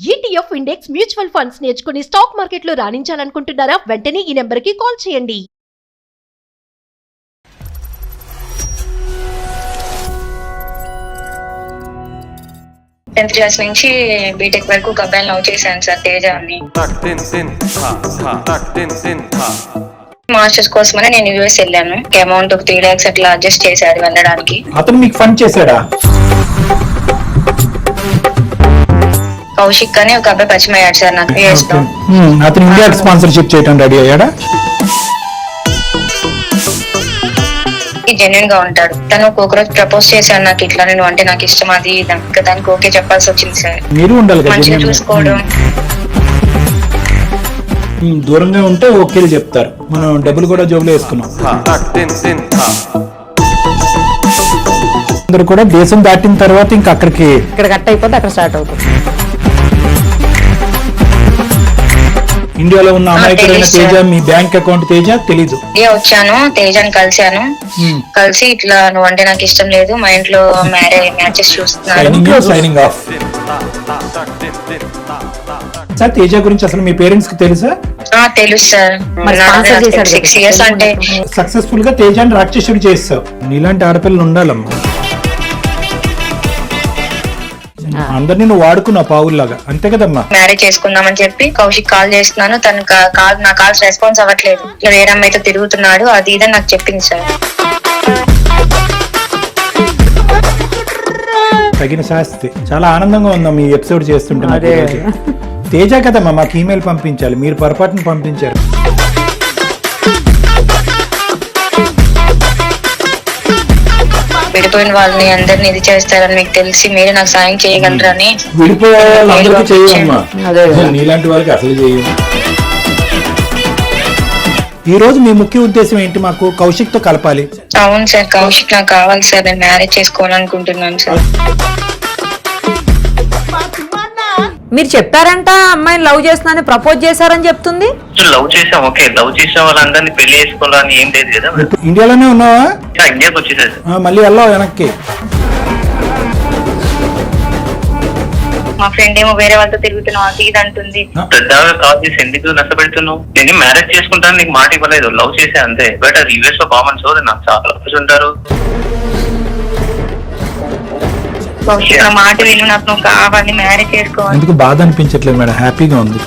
ETF index mutual funds నేర్చుకుని stock మార్కెట్లో రాణించాలనుకుంటున్నారా? వెంటనే ఈ నెంబర్కి కాల్ చేయండి. టెన్త్ క్లాస్ నుంచి బీటెక్ వరకు ఒక అబ్బాయిని లవ్ చేశాను సార్, తేజ అని. మాస్టర్స్ కోసమని నేను యూఎస్ వెళ్ళాను. అమౌంట్ ఒక 3 lakhs అట్లా అడ్జస్ట్ చేశాడు వెళ్ళడానికి. అతను మీకు ఫండ్ చేశాడా? కౌశిక్ అని ఒక అబ్బాయి పరిచయం అయ్యాడు సార్ నాకు యూఎస్ లో. అతను ఇండియాకి స్పాన్సర్షిప్ చేయడం రెడీ అయ్యాడా? జెన్యున్ గా ఉంటాడు. తను ఒక రోజు ప్రపోజ్ చేశాడు నాకు, ఇట్లా నేను అంటే నాకు ఇష్టం అది దానికి ఓకే చెప్పాల్సి వచ్చింది సార్. మీరు ఉండాలి కదా, మంచిగా చూసుకోవడం. దూరంగా ఉంటే ఓకే చెప్తారు. మనం డబ్బులు కూడా జోబులో వేసుకున్నాం. అందరూ కూడా దేశం దాటిన తర్వాత ఇంకా అక్కడికి ఇక్కడ కట్ అయిపోతే అక్కడ స్టార్ట్ అవుతుంది. ఇండియాలో ఉన్న అమాయకుడైన తేజ మీ బ్యాంక్ అకౌంట్ తేజ తెలీదు. వచ్చాను తేజని కలిశాను. కలిసి ఇట్లా నువ్వు అంటే నాకు ఇష్టం లేదు, మా ఇంట్లో మ్యాచెస్ చూస్తున్నాను. Signing off. సార్ తేజ గురించి అసలు మీ పేరెంట్స్ కి తెలుసా? తెలుసు సార్. 6 years అంటే సక్సెస్ఫుల్ గా తేజాన్ని రాక్షసుడు చేస్తావు. నీలాంటి ఆడపిల్లలు ఉండాలమ్మా. అందరినీ నువ్వు వాడుకున్నావు పావుల్లాగా, అంతే కదమ్మా. మ్యారేజ్ చేసుకుందామని చెప్పి కౌశిక్ కాల్ చేస్తున్నాను, తను నా కాల్స్ రెస్పాన్స్ అవ్వట్లేదు, ఇట్లా వేరే అమ్మాయితో తిరుగుతున్నాడు అది ఇదని నాకు చెప్పింది సార్. తగిన శాస్తి. చాలా ఆనందంగా ఉందా మీ ఎపిసోడ్ చేస్తుంటే. తేజ కదమ్మా మాకు ఈమెయిల్ పంపించాలి, మీరు పొరపాటును పంపించారు. విడిపోయిన వాళ్ళని అందరిని ఇది చేస్తారని మీకు తెలిసి మీరే నాకు సాయం చేయగలరని. విడిపోయే వాళ్ళందరికీ చేయమ్మా, నీలాంటి వాళ్ళకి అసలు చేయము. ఈ రోజు మీ ముఖ్య ఉద్దేశం ఏంటి? మాకు కౌశిక్ తో కలపాలి. అవును సార్, కౌశిక్ నాకు కావాలి సార్, నేను మ్యారేజ్ చేసుకోవాలనుకుంటున్నాను సార్. మీరు చెప్పారంట అమ్మాయిని లవ్ చేస్తున్నానని, ప్రపోజ్ చేశారని చెప్తుంది. లవ్ చేసాం, ఓకే. లవ్ చేసిన వాళ్ళందరినీ పెళ్లి చేసుకోవాలని ఏం లేదు కదా. ఇండియాలోనే ఉన్నావా? ఇండియాకి వచ్చేసారు. మళ్ళీ వెళ్ళావు వెనక్కి? మా ఫ్రెండ్ ఏమో వేరే వాళ్ళతో తిరుగుతున్నావు అది ఇది అంటుంది. పెద్దగా కాల్ చేసి ఎందుకు నష్టపెడుతున్నావు? నేను మ్యారేజ్ చేసుకుంటాను నీకు మాట ఇవ్వలేదు, లవ్ చేసే అంతే. బట్ అది యూఎస్ లో కామన్. సో నాకు చాలా లవర్స్ ఉంటారు. కౌశిక్ నా మాట విను, నాకు నువ్వు కావాలి, మ్యారేజ్ చేసుకోవాలి. ఎందుకు బాధ అనిపించట్లేదు మేడం? హ్యాపీగా ఉంది.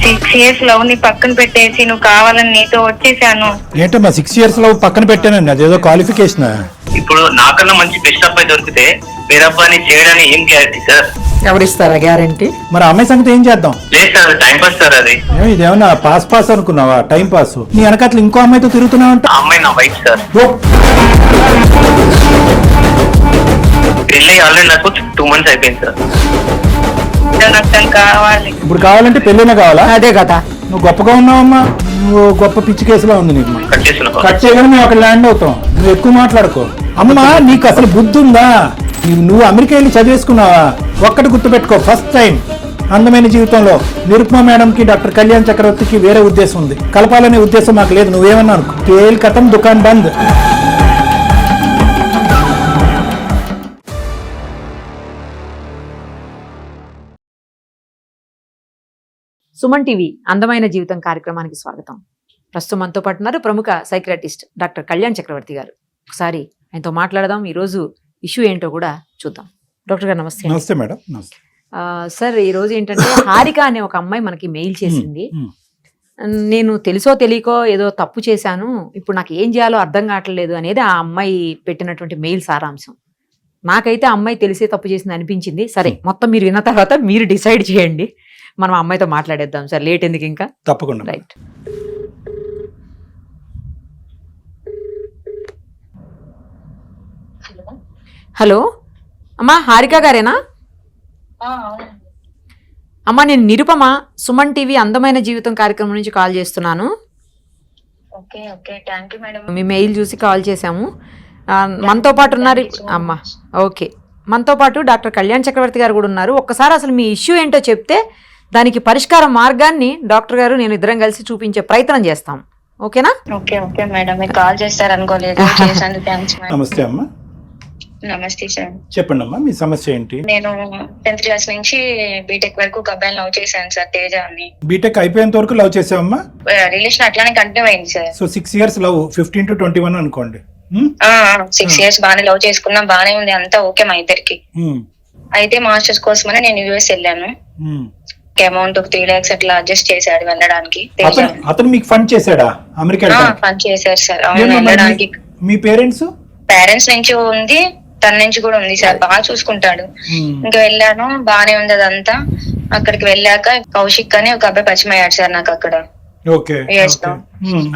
6 years లవ్ ని పక్కన పెట్టేసి నువ్వు కావాలని నీతో వచ్చేసాను. ఏంటమ్మా 6 years లో పక్కన పెట్టానండి, అదేదో క్వాలిఫికేషన్. ఇప్పుడు నాకన్నా మంచి బెస్ట్ అబ్బాయి దొరికితే వేరే అబ్బాయిని చేయడానికి ఏం గ్యారంటీ సార్? ఎవరిస్తారా గ్యారంటీ? మరి అమ్మాయి సంగతి ఏం చేద్దాం? లేదు సార్, టైం పాస్ సార్. అది ఇదేమన్నా పాస్ అనుకున్నావా? Time pass. నీ వెనకట్ల ఇంకో అమ్మాయితో తిరుగుతున్నావు. అమ్మాయి నా వైఫ్ సార్. పెళ్ళి ఆల్రెడీ నాకు 2 months అయిపోయింది సార్. నాకు తను కావాలి. ఇప్పుడు కావాలంటే పెళ్ళైనా కావాలా? అదే కదా. నువ్వు గొప్పగా ఉన్నావమ్మా, నువ్వు గొప్ప పిచ్చి కేసులో ఉంది నీకు. కట్ చేయగానే మేము అక్కడ ల్యాండ్ అవుతాం. నువ్వు ఎక్కువ మాట్లాడుకో. అమ్మా నీకు అసలు బుద్ధి ఉందా? నువ్వు అమెరికా వెళ్ళి చదివేసుకున్నావా? ఒక్కటి గుర్తుపెట్టుకో, ఫస్ట్ టైం అందమైన జీవితంలో నిరుపమ మేడం కి డాక్టర్ కళ్యాణ్ చక్రవర్తికి వేరే ఉద్దేశం ఉంది, కలపాలనే ఉద్దేశం మాకు లేదు. నువ్వేమన్నా అనుకో. తేల్ కథం దుకాన్ బంద్. సుమన్ టీవీ అందమైన జీవితం కార్యక్రమానికి స్వాగతం. ప్రస్తుతం మనతో పాటు ఉన్నారు ప్రముఖ సైకియాట్రిస్ట్ డాక్టర్ కళ్యాణ్ చక్రవర్తి గారు. ఒకసారి ఆయనతో మాట్లాడదాం. ఈరోజు ఇష్యూ ఏంటో కూడా చూద్దాం. డాక్టర్ గారు నమస్తే. నమస్తే మేడం. సార్ ఈ రోజు ఏంటంటే హారిక అనే ఒక అమ్మాయి మనకి మెయిల్ చేసింది. నేను తెలుసో తెలియకో ఏదో తప్పు చేశాను, ఇప్పుడు నాకు ఏం చేయాలో అర్థం కావట్లేదు అనేది ఆ అమ్మాయి పెట్టినటువంటి మెయిల్ సారాంశం. నాకైతే ఆ అమ్మాయి తెలిసే తప్పు చేసింది అనిపించింది. సరే, మొత్తం మీరు విన్న తర్వాత మీరు డిసైడ్ చేయండి. మనం అమ్మాయితో మాట్లాడేద్దాం సార్, లేట్ ఎందుకు ఇంకా. తప్పకుండా. రైట్. హలో అమ్మా, హారిక గారేనా? అమ్మా నేను నిరుపమ, సుమన్ టీవీ అందమైన జీవితం కార్యక్రమం నుంచి కాల్ చేస్తున్నాను. మీ మెయిల్ చూసి కాల్ చేశాము. మనతో పాటు ఉన్నారు అమ్మా. ఓకే, మనతో పాటు డాక్టర్ కళ్యాణ్ చక్రవర్తి గారు కూడా ఉన్నారు. ఒక్కసారి అసలు మీ ఇష్యూ ఏంటో చెప్తే దానికి పరిష్కార మార్గాన్ని డాక్టర్ గారు నేను ఇద్దరం కలిసి చూపించే ప్రయత్నం చేస్తాం. ఓకేనా? ఓకే మేడం, మీరు కాల్ చేస్తారు అనుకోలేదు. నమస్తే అమ్మా. నమస్తే సార్. చెప్పండి అమ్మా, మీ సమస్య ఏంటి? నేను 10th క్లాస్ నుంచి బీటెక్ వరకు ఒక అబ్బాయిని లవ్ చేశాను సార్, తేజ అని. బీటెక్ అయిపోయేంత వరకు లవ్ చేసావమ్మా? రిలేషన్ అట్లానే కంటిన్యూ అయింది sir. So 6 years love, 15 to 21 అనుకోండి. 6 years బాగానే లవ్ చేసుకున్నాం, బాగానే ఉంది, అంతా ఓకే మా ఇద్దరికి. అయితే మాస్టర్స్ కోసమని నేను యూఎస్ వెళ్ళాను. అమౌంట్ 3 lakhs అట్లా అడ్జస్ట్ చేశాడు వెళ్ళడానికి. అతను మీకు ఫండ్ చేశాడా అమెరికా? ఫండ్ చేశారు సార్. అవును, వెళ్ళడానికి. మీ పేరెంట్స్ నుంచి ఉంది, తన నుంచి కూడా ఉంది సార్, బాగా చూసుకుంటాడు. ఇంకా వెళ్ళాను, బాగానే ఉంది అదంతా. అక్కడికి వెళ్ళాక కౌశిక్ అని ఒక అబ్బాయి పరిచయం అయ్యాడు సార్ నాకు అక్కడ.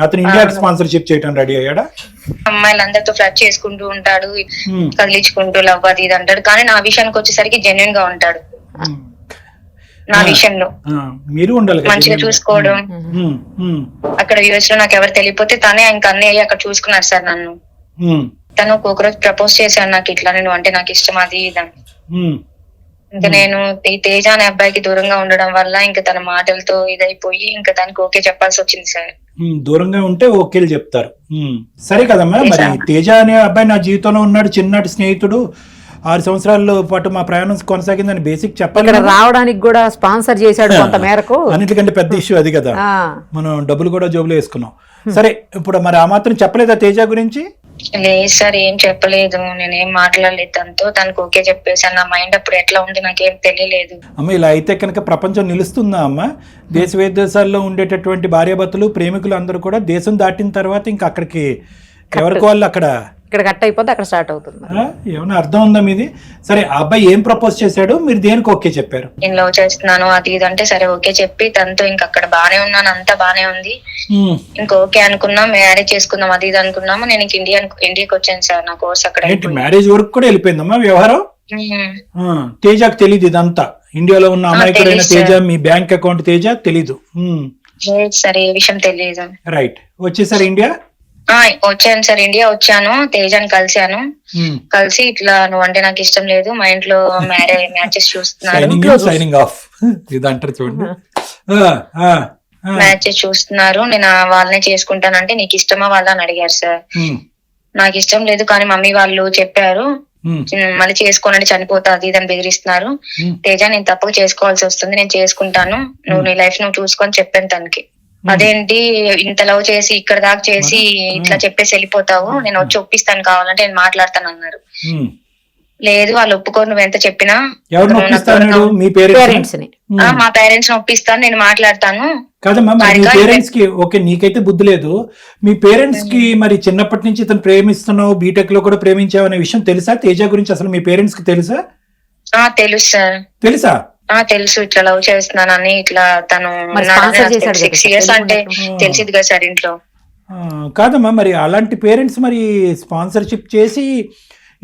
అతను ఇండియాకి స్పాన్సర్షిప్ చేయడం రెడీ అయ్యాడా? అమ్మాయిలందరితో ఫ్లడ్ చేసుకుంటూ ఉంటాడు, కదిలించుకుంటూ లవ్ అది ఇది అంటాడు. కానీ నా విషయానికి వచ్చేసరికి జెన్యున్ గా ఉంటాడు. నా విషయంలో మీరు ఉండాలి, మంచిగా చూసుకోవడం. అక్కడ యూఎస్ లో నాకు ఎవరు తెలియపోతే తనే ఇంకా అన్నయ్య అక్కడ చూసుకున్నారు సార్ నన్ను. తను ఒక్కొక్క రోజు ప్రపోజ్ చేశాను నాకు, ఇట్లా నేను అంటే నాకు ఇష్టం అది ఇదని. ఇంకా నేను ఈ తేజ అనే అబ్బాయికి దూరంగా ఉండడం వల్ల ఇంకా తన మాటలతో ఇదైపోయి ఇంకా దానికి ఓకే చెప్పాల్సి వచ్చింది సార్. దూరంగా ఉంటే ఓకేలు చెప్తారు. సరే కదమ్మా, మరి తేజ అనే అబ్బాయి నా జీవితంలో ఉన్నాడు, చిన్నటి స్నేహితుడు, 6 సంవత్సరాల పాటు మా ప్రయాణం కొనసాగిందని బేసిక్ చెప్పాలి. రావడానికి కూడా స్పాన్సర్ చేశాడు కొంత మేరకు. అన్నిటికంటే పెద్ద ఇష్యూ అది కదా, మనం డబ్బులు కూడా జోబులో వేసుకున్నాం. సరే, ఇప్పుడు మరి ఆ మాత్రం చెప్పలేదా తేజ గురించి? లేదు సార్, ఏం చెప్పలేదు, నేనేం మాట్లాడలేదు తనతో. తనకు ఓకే చెప్పేసాను. నా మైండ్ అప్పుడు ఎట్లా ఉంది నాకేం తెలియలేదు. అమ్మ, ఇలా అయితే కనుక ప్రపంచం నిలుస్తుందా అమ్మ? దేశ విదేశాల్లో ఉండేటటువంటి భార్యాభర్తలు, ప్రేమికులు అందరూ కూడా దేశం దాటిన తర్వాత ఇంకా అక్కడికి ఎవరికి వాళ్ళు అక్కడ కట్ అయిపోతే అక్కడ స్టార్ట్ అవుతుంది. ఏమన్నా అర్థం ఉందా మీది? సరే, ఆ అబ్బాయి ఏం ప్రపోజ్ చేశాడు, మీరు దేనికి ఓకే చెప్పారు? నేను లవ్ చేస్తున్నాను అది ఇది అంటే సరే ఓకే చెప్పి తనతో ఇంకా అక్కడ బానే ఉన్నాను, అంతా బానే ఉంది. ఇంకా ఓకే అనుకున్నాం, మ్యారేజ్ చేసుకుందాం అది ఇది అనుకున్నాము. నేను ఇండియాకి వచ్చాను సార్, నా కోర్స్ అక్కడ. మ్యారేజ్ వరకు కూడా వెళ్ళిపోయిందమ్మా వ్యవహారం? తేజకు తెలీదు ఇదంతా? ఇండియాలో ఉన్న అమాయకుడైన తేజ, మీ బ్యాంక్ అకౌంట్ తేజ తెలీదు? సరే, ఏ విషయం తెలియదు. రైట్, వచ్చేసారు ఇండియా? వచ్చాను సార్, ఇండియా వచ్చాను. తేజాని కలిసి ఇట్లా నువ్వు అంటే నాకు ఇష్టం లేదు, మా ఇంట్లో మ్యాచెస్ చూస్తున్నారు, నేను వాళ్ళనే చేసుకుంటానంటే నీకు ఇష్టమా వాళ్ళ అని అడిగారు సార్. నాకు ఇష్టం లేదు కానీ మమ్మీ వాళ్ళు చెప్పారు, మళ్ళీ చేసుకోనండి చనిపోతా అది ఇదని బెదిరిస్తున్నారు. తేజ, నేను తప్పక చేసుకోవాల్సి వస్తుంది, నేను చేసుకుంటాను, నువ్వు నీ లైఫ్ నువ్వు చూసుకొని చెప్పాను తనకి. అదేంటి ఇంత లవ్ చేసి ఇక్కడ దాకా చేసి ఇట్లా చెప్పేసి వెళ్ళిపోతావు, నేను వచ్చి ఒప్పిస్తాను కావాలంటే నేను మాట్లాడతాను అన్నారు. లేదు, వాళ్ళు ఒప్పుకోరు, నువ్వు ఎంత చెప్పినా. మా పేరెంట్స్ ఒప్పిస్తాను, నేను మాట్లాడతాను. కాదమ్మా, మీ పేరెంట్స్ కి ఓకే, నీకైతే బుద్ధి లేదు, మీ పేరెంట్స్ కి మరి చిన్నప్పటి నుంచి ఇతను ప్రేమిస్తున్నావు, బీటెక్ లో కూడా ప్రేమించావు అనే విషయం తెలుసా? తేజ గురించి అసలు మీ పేరెంట్స్ కి తెలుసా? తెలుసు సార్. తెలుసా? తెలుసు, ఇట్లా లవ్ చేస్తున్నానని, ఇట్లా తను 6 years అంటే తెలిసింది కదా సార్ ఇంట్లో. కాదమ్మా, మరి అలాంటి పేరెంట్స్ మరి స్పాన్సర్షిప్ చేసి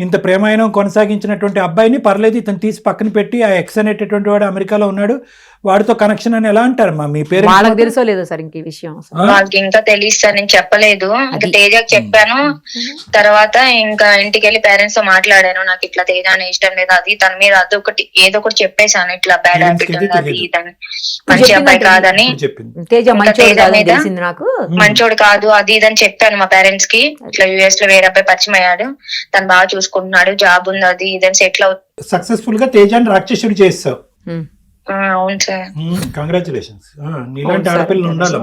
ఇంత ప్రేమాయణం కొనసాగించినటువంటి అబ్బాయిని పర్లేదు ఇతను తీసి పక్కన పెట్టి ఆ ఎక్స్ అనేటటువంటి వాడు అమెరికాలో ఉన్నాడు, వాడితో కనెక్షన్ అని ఎలా అంటారమ్మా మీ పేరెంట్స్? వాళ్ళకి తెలుసో లేదో సార్ ఇంక విషయం? వాళ్ళకి ఇంకా తెలియదు సార్, నేను చెప్పలేదు. ఇంకా తేజకి చెప్పాను, తర్వాత ఇంకా ఇంటికి వెళ్ళి పేరెంట్స్ తో మాట్లాడాను, నాకు ఇట్లా తేజ అనే ఇష్టం లేదు అది, తన మీద అదొకటి ఏదో ఒకటి చెప్పేసాను, ఇట్లా బ్యాడ్ హ్యాబిట్ ఉంది అది ఇదని, మంచి అబ్బాయి కాదని, తేజ నాకు మంచోడు కాదు అది ఇదని చెప్పాను మా పేరెంట్స్ కి. ఇట్లా యుఎస్ లో వేరే అబ్బాయి పరిచయం అయ్యాడు, తను బాగా చూసుకుంటున్నాడు, జాబ్ ఉంది అది ఇదని, సెటిల్ అవుతుంది. సక్సెస్ఫుల్ గా తేజాన్ని రాక్షసుడు చేస్తావు. అవును సార్, కంగ్రాచులేషన్స్. నీలాంటి ఆడపిల్లలు ఉండాలి.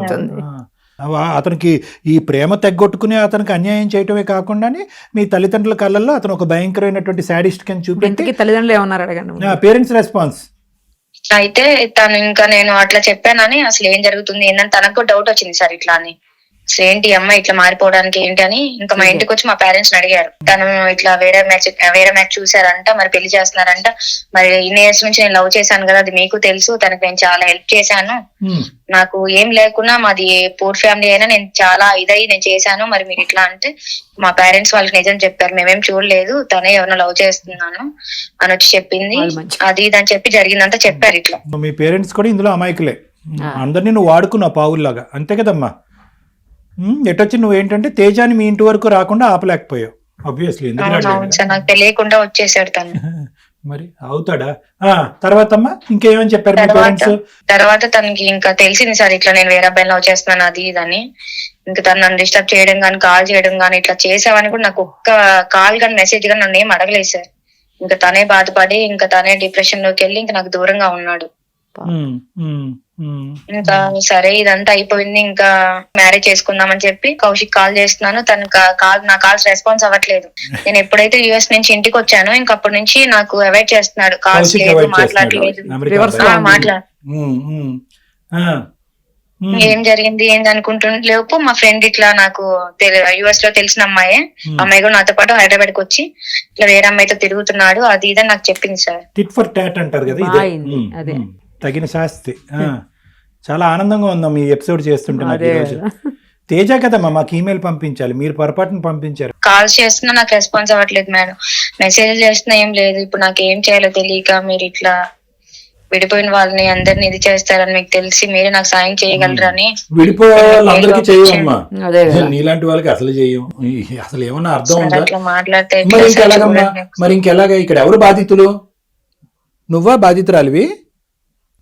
అతనికి ఈ ప్రేమ తెగ్గొట్టుకుని అతనికి అన్యాయం చేయటమే కాకుండా మీ తల్లిదండ్రుల కళ్ళల్లో అతను ఒక భయంకరమైనటువంటి సాడిస్ట్ కింద చూపించి తల్లిదండ్రులు ఏమన్నారు అడగండి. పేరెంట్స్ రెస్పాన్స్ అయితే తను ఇంకా నేను అట్లా చెప్పానని అసలు ఏం జరుగుతుంది ఏంటని తనకు డౌట్ వచ్చింది సార్. ఇట్లా అని అసలు ఏంటి అమ్మాయి ఇట్లా మారిపోవడానికి ఏంటి అని ఇంకా మా ఇంటికి వచ్చి మా పేరెంట్స్ అడిగారు. తను ఇట్లా వేరే మ్యాచ్ చూసారంట, మరి పెళ్లి చేస్తున్నారంట, మరి ఇన్ని ఇయర్స్ నుంచి నేను లవ్ చేశాను కదా అది మీకు తెలుసు, తనకు నేను చాలా హెల్ప్ చేశాను, నాకు ఏం లేకున్నా మాది పూర్ ఫ్యామిలీ అయినా నేను చాలా నేను చేశాను, మరి మీరు ఇట్లా అంటే మా పేరెంట్స్ వాళ్ళకి నిజం చెప్పారు, మేమేం చూడలేదు, తనే ఎవరినో లవ్ చేస్తున్నాను అని వచ్చి చెప్పింది, అది ఇది అని చెప్పి జరిగిందంతా చెప్పారు. ఇట్లా మీ పేరెంట్స్ కూడా ఇందులో అమాయకులే, అందరినీ నువ్వు వాడుకున్నావు పావుల్లాగా, అంతే కదమ్మా? ఎటొచ్చి నువ్వేంటంటే తేజాని మీ ఇంటి వరకు రాకుండా ఆపలేకపోయావు. ఆబ్వియస్లీ నాకు తెలియకుండా వచ్చేసాడు తను. మరి అవుతాడా? తర్వాత అమ్మా ఇంకేమని చెప్పారు మీ పేరెంట్స్? తర్వాత తనకి ఇంకా తెలిసింది సార్ ఇట్లా నేను వేరే అబ్బాయిని లవ్ చేస్తున్నాను అది ఇదని. ఇంకా తను నన్ను డిస్టర్బ్ చేయడం కానీ, కాల్ చేయడం కానీ, ఇట్లా చేసావని కూడా నాకు ఒక్క కాల్ కానీ మెసేజ్ కానీ నన్ను ఏం అడగలేదు సార్. ఇంకా తనే బాధపడి ఇంకా తనే డిప్రెషన్ లోకి వెళ్ళి ఇంకా నాకు దూరంగా ఉన్నాడు. ఇంకా సరే ఇదంతా అయిపోయింది, ఇంకా మ్యారేజ్ చేసుకుందామని చెప్పి కౌశిక్ కాల్ చేస్తున్నాను, తను నా కాల్స్ రెస్పాన్స్ అవ్వట్లేదు. నేను ఎప్పుడైతే యుఎస్ నుంచి ఇంటికి వచ్చానో ఇంకా అప్పటి నుంచి నాకు అవాయిడ్ చేస్తున్నాడు, కాల్స్ లేదు, మాట్లాడలేదు. ఏం జరిగింది ఏంది అనుకుంటులేపు మా ఫ్రెండ్ ఇట్లా నాకు యుఎస్ లో తెలిసిన అమ్మాయి కూడా నాతో పాటు హైదరాబాద్ కి వచ్చి ఇట్లా వేరే అమ్మాయితో తిరుగుతున్నాడు అది ఇదని నాకు చెప్పింది సార్. టిట్ ఫర్ టాట్ అంటారు కదా, ఇదే తగిన శాస్తి. చాలా ఆనందంగా ఉందాం ఈ ఎపిసోడ్ చేస్తుంటే. తేజ కదమ్మా మాకు ఈమెయిల్ పంపించాలి, మీరు పొరపాటును పంపించారు. కాల్స్ చేస్తున్నా నాకు రెస్పాన్స్ అవ్వట్లేదు మేడం, మెసేజ్ చేస్తున్నా ఏం లేదు. ఇప్పుడు నాకు ఏం చేయాలో తెలియక మీరు ఇట్లా విడిపోయిన వాళ్ళని అందరిని ఇది చేస్తారని మీకు తెలిసి మీరే నాకు సాయం చేయగలరని. విడిపోయే వాళ్ళందరికీ చేయమ్మా, నీలాంటి వాళ్ళకి అసలు చేయం. అసలు ఏమన్నా అర్థం ఉందా? అట్లా మాట్లాడితే మరి ఇంకెలాగా? ఇక్కడ ఎవరు బాధితులు? నువ్వా బాధితురాలివి?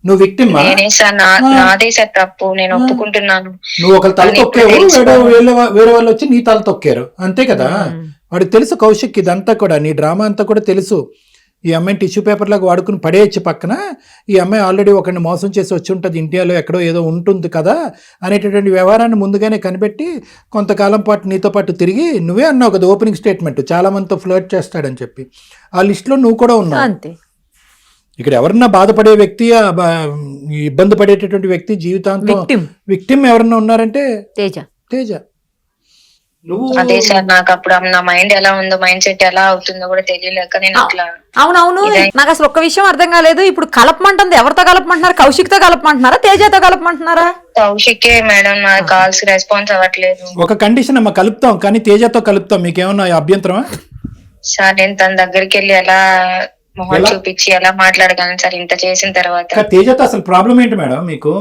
నువ్వు విక్టిమ్? నేనే సార్, నాదే సార్ తప్పు, నేను ఒప్పుకుంటున్నాను. నువ్వు ఒకరు తల తొక్కావు, వేరే వాళ్ళు వచ్చి నీ తల తొక్కారు, అంతే కదా. వాడికి తెలుసు కౌశిక్ ఇదంతా కూడా, నీ డ్రామా అంతా కూడా తెలుసు. ఈ అమ్మాయిని టిష్యూ పేపర్ లాగా వాడుకుని పడేయచ్చు పక్కన, ఈ అమ్మాయి ఆల్రెడీ ఒకరిని మోసం చేసి వచ్చి ఉంటుంది, ఇండియాలో ఎక్కడో ఏదో ఉంటుంది కదా అనేటటువంటి వ్యవహారాన్ని ముందుగానే కనిపెట్టి కొంతకాలం పాటు నీతో పాటు తిరిగి, నువ్వే అన్నావు కదా ఓపెనింగ్ స్టేట్మెంట్, చాలా మందితో ఫ్లర్ట్ చేస్తాడని చెప్పి. ఆ లిస్టులో నువ్వు కూడా ఉన్నావు. అంతే. ఇక్కడ ఎవరన్నా బాధపడే వ్యక్తి, ఇబ్బంది పడేటటువంటి వ్యక్తి, జీవితాంతం విక్టిమ్ ఎవరన్నా ఉన్నారంటే తేజ. అదే సార్, నాకు అప్పుడు నా మైండ్ ఎలా ఉందో, మైండ్ సెట్ ఎలా అవుతుందో కూడా తెలియలేక నేను అట్లా. అవునవును, నాకు అసలు ఒక్క విషయం అర్థం కాలేదు. ఇప్పుడు కలపమంటుంది, ఎవరితో కలపమంటున్నారు? కౌశిక్ తో కలపమంటున్నారా, తేజతో కలపమంటున్నారా? కౌశికే మేడం, నా కాల్స్ రెస్పాన్స్ అవ్వట్లేదు. ఒక కండిషన్ అమ్మా, కలుపుతాం కానీ తేజతో కలుపుతాం, మీకేమన్నా అభ్యంతరమా? సార్ నేను తన దగ్గరికి వెళ్ళి ఎలా మొహం చూపించి ఎలా మాట్లాడగలను సార్ ఇంత చేసిన తర్వాత? తేజతో అసలు ప్రాబ్లం ఏంటి మేడం మీకు?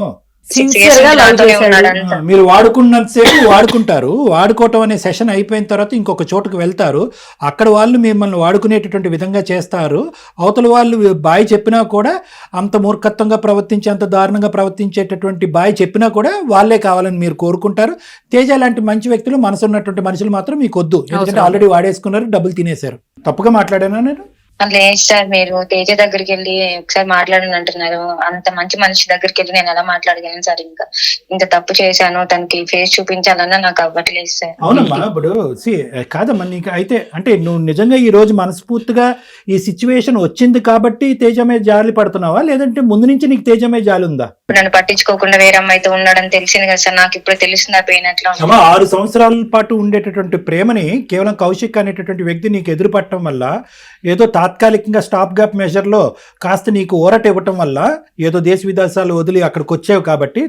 ఉన్నాడు. మీరు వాడుకున్నంతసేపు వాడుకుంటారు, వాడుకోవటం అనే సెషన్ అయిపోయిన తర్వాత ఇంకొక చోటుకు వెళ్తారు, అక్కడ వాళ్ళు మిమ్మల్ని వాడుకునేటటువంటి విధంగా చేస్తారు. అవతల వాళ్ళు బాయ్ చెప్పినా కూడా అంత మూర్ఖత్వంగా ప్రవర్తించి, అంత దారుణంగా ప్రవర్తించేటటువంటి బాయ్ చెప్పినా కూడా వాళ్ళే కావాలని మీరు కోరుకుంటారు. తేజ లాంటి మంచి వ్యక్తులు, మనసున్నటువంటి మనుషులు మాత్రం మీకు వద్దు, ఎందుకంటే ఆల్రెడీ వాడేసుకున్నారు, డబ్బులు తినేశారు. తప్పుగా మాట్లాడానా నేను? లేదు సార్, మీరు తేజ దగ్గరికి వెళ్ళి ఒకసారి మాట్లాడని అంటున్నారు. అంత మంచి మనిషి దగ్గరికి వెళ్ళి నేను ఎలా మాట్లాడగలను సార్? ఇంకా ఇంత తప్పు చేశాను, తనకి ఫేస్ చూపించాలన్నా నాకు అవ్వట్లేదు సార్. అవునమ్మా, ఇప్పుడు కాదమ్మా నీకు అయితే, అంటే నువ్వు నిజంగా ఈ రోజు మనస్ఫూర్తిగా ఈ సిచ్యువేషన్ వచ్చింది కాబట్టి తేజ మీద జాలి పడుతున్నావా, లేదంటే ముందు నుంచి నీకు తేజ మీద జాలి ఉందా? నన్ను పట్టించుకోకుండా వేరే అమ్మాయితో ఉన్నాడని తెలిసింది కదా సార్, నాకు ఇప్పుడు తెలుస్తుంది ఆ పెయిన్ ఎట్లా. 6 సంవత్సరాల పాటు ఉండేటటువంటి ప్రేమని కేవలం కౌశిక్ అనేటటువంటి వ్యక్తి నీకు ఎదురు పట్టడం వల్ల, ఏదో తాత్కాలికంగా స్టాప్ గ్యాప్ మెజర్లో కాస్త నీకు ఊరట ఇవ్వటం వల్ల, ఏదో దేశ విదేశాలు వదిలి అక్కడికి వచ్చావు కాబట్టి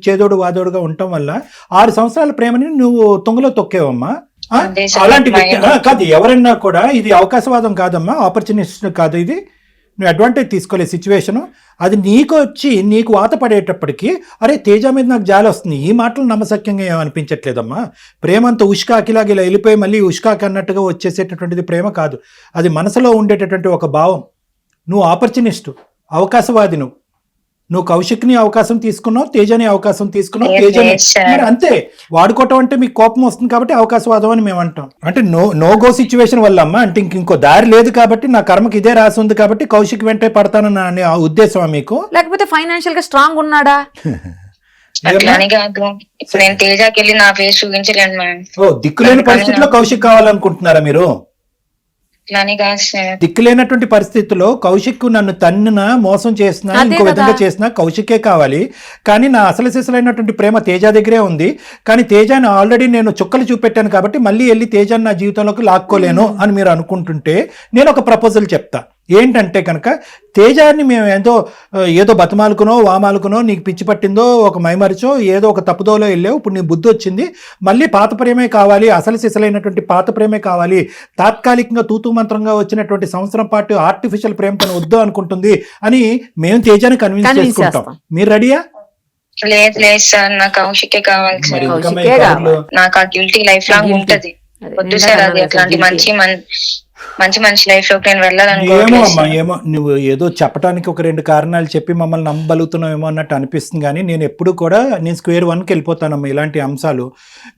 చేదోడు వాదోడుగా ఉండటం వల్ల 6 సంవత్సరాల ప్రేమని నువ్వు తుంగలో తొక్కేవమ్మా. అలాంటి వ్యక్తి కాదు ఎవరైనా కూడా, ఇది అవకాశవాదం కాదమ్మా, ఆపర్చునిస్ట్ కాదు ఇది. నువ్వు అడ్వాంటేజ్ తీసుకోలే సిచ్యువేషను, అది నీకు వచ్చి నీకు వాత పడేటప్పటికి అరే తేజ మీద నాకు జాలి వస్తుంది, ఈ మాటలు నమ్మశక్యంగా ఏమనిపించట్లేదమ్మా. ప్రేమ అంతా ఉష్కాకిలాగా ఇలా వెళ్ళిపోయి మళ్ళీ ఉష్కాకి అన్నట్టుగా వచ్చేసేటటువంటిది ప్రేమ కాదు, అది మనసులో ఉండేటటువంటి ఒక భావం. నువ్వు ఆపర్చునిస్టు, అవకాశవాది. నువ్వు కౌశిక్ని అవకాశం తీసుకున్నావు, తేజని అవకాశం తీసుకున్నావు, తేజని అంతే. వాడుకోవటం అంటే మీకు కోపం వస్తుంది కాబట్టి అవకాశవాదం అని మేము అంటాం. అంటే నో గో సిచ్యువేషన్ వల్ల అమ్మా, అంటే ఇంకో దారి లేదు కాబట్టి, నా కర్మకి ఇదే రాసి ఉంది కాబట్టి కౌశిక్ వెంటే పడతానని అనే ఉద్దేశమా మీకు? లేకపోతే ఫైనాన్షియల్ గా స్ట్రాంగ్ ఉన్నాడా? అట్లానే కాదు, ఇప్పుడు నేను తేజకి వెళ్ళి నా ఫేస్ చూపించలేను మేడం. దిక్కులేని పరిస్థితిలో కౌశిక్ కావాలనుకుంటున్నారా మీరు? దిక్కులేనటువంటి పరిస్థితుల్లో కౌశిక్ నన్ను తన్నున మోసం చేసినా ఇంకో విధంగా చేసినా కౌశికే కావాలి, కానీ నా అసలు సిసలైనటువంటి ప్రేమ తేజ దగ్గరే ఉంది. కానీ తేజాన్ని ఆల్రెడీ నేను చుక్కలు చూపెట్టాను కాబట్టి మళ్ళీ వెళ్ళి తేజాన్ని నా జీవితంలోకి లాక్కోలేను అని మీరు అనుకుంటుంటే నేను ఒక ప్రపోజల్ చెప్తా. ఏంటంటే కనుక తేజాన్ని మేము ఏదో బతమాలుకునో వామాలుకునో, నీకు పిచ్చి పట్టిందో ఒక మైమరిచో ఏదో ఒక తప్పుదోలో వెళ్ళావు, ఇప్పుడు నీ బుద్ధి వచ్చింది, మళ్ళీ పాత ప్రేమే కావాలి, అసలు సిసలైనటువంటి పాత ప్రేమే కావాలి, తాత్కాలికంగా తూతూ మంత్రంగా వచ్చినటువంటి సంవత్సరం పాటు ఆర్టిఫిషియల్ ప్రేమ తను వద్దు అనుకుంటుంది అని మేము తేజాన్ని కన్విన్స్ చేసుకుంటాం. మీరు రెడీయా? లేదు లేదు సార్, నాకు కౌశికే కావాలి సార్. నాకు ఆ గిల్టీ లైఫ్ లాంగ్ ఉంటది. వద్దు సార్, అది అట్లాంటి మంచి మంచి లైఫ్ లోకి నేను ఏమో వెళ్ళాలనుకోవట్లేదు అమ్మా సార్. ఏమో నువ్వు ఏదో చెప్పడానికి ఒక 2 కారణాలు చెప్పి మమ్మల్ని నమ్మగలుగుతున్నావేమో అన్నట్టు అనిపిస్తుంది, కానీ నేను ఎప్పుడు కూడా నేను స్క్వేర్ 1కి వెళ్ళిపోతానమ్మా. ఇలాంటి అంశాలు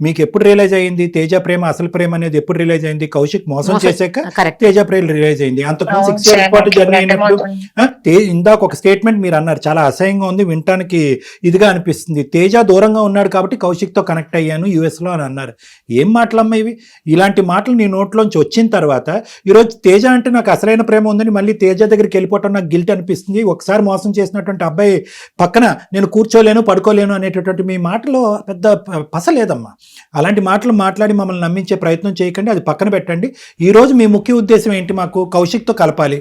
మీకు ఎప్పుడు రియలైజ్ అయ్యింది? తేజ ప్రేమ అసలు ప్రేమ అనేది ఎప్పుడు రియలైజ్ అయింది? కౌశిక్ మోసం చేశాక కరెక్ట్. తేజ ప్రేమ రియలైజ్ అయింది. అంతకుముందు అవును 6 ఇయర్స్ సార్, పాటు నాకు జర్నీ అయినప్పుడు అర్థమవుతుంది. ఇందాక ఒక స్టేట్మెంట్ మీరు అన్నారు, చాలా అసహ్యంగా ఉంది, వినటానికి ఇదిగా అనిపిస్తుంది. తేజ దూరంగా ఉన్నాడు కాబట్టి కౌశిక్తో కనెక్ట్ అయ్యాను యూఎస్లో అని అన్నారు. ఏం మాటలమ్మా ఇవి? ఇలాంటి మాటలు నీ నోట్లోంచి వచ్చిన తర్వాత ఈరోజు తేజ అంటే నాకు అసలైన ప్రేమ ఉందని మళ్ళీ తేజ దగ్గరికి వెళ్ళిపోవటం నాకు గిల్ట్ అనిపిస్తుంది. ఒకసారి మోసం చేసినటువంటి అబ్బాయి పక్కన నేను కూర్చోలేను పడుకోలేను అనేటటువంటి మీ మాటలో పెద్ద పస లేదమ్మా. అలాంటి మాటలు మాట్లాడి మమ్మల్ని నమ్మించే ప్రయత్నం చేయకండి, అది పక్కన పెట్టండి. ఈ రోజు మీ ముఖ్య ఉద్దేశం ఏంటి? మాకు కౌశిక్తో కలపాలి.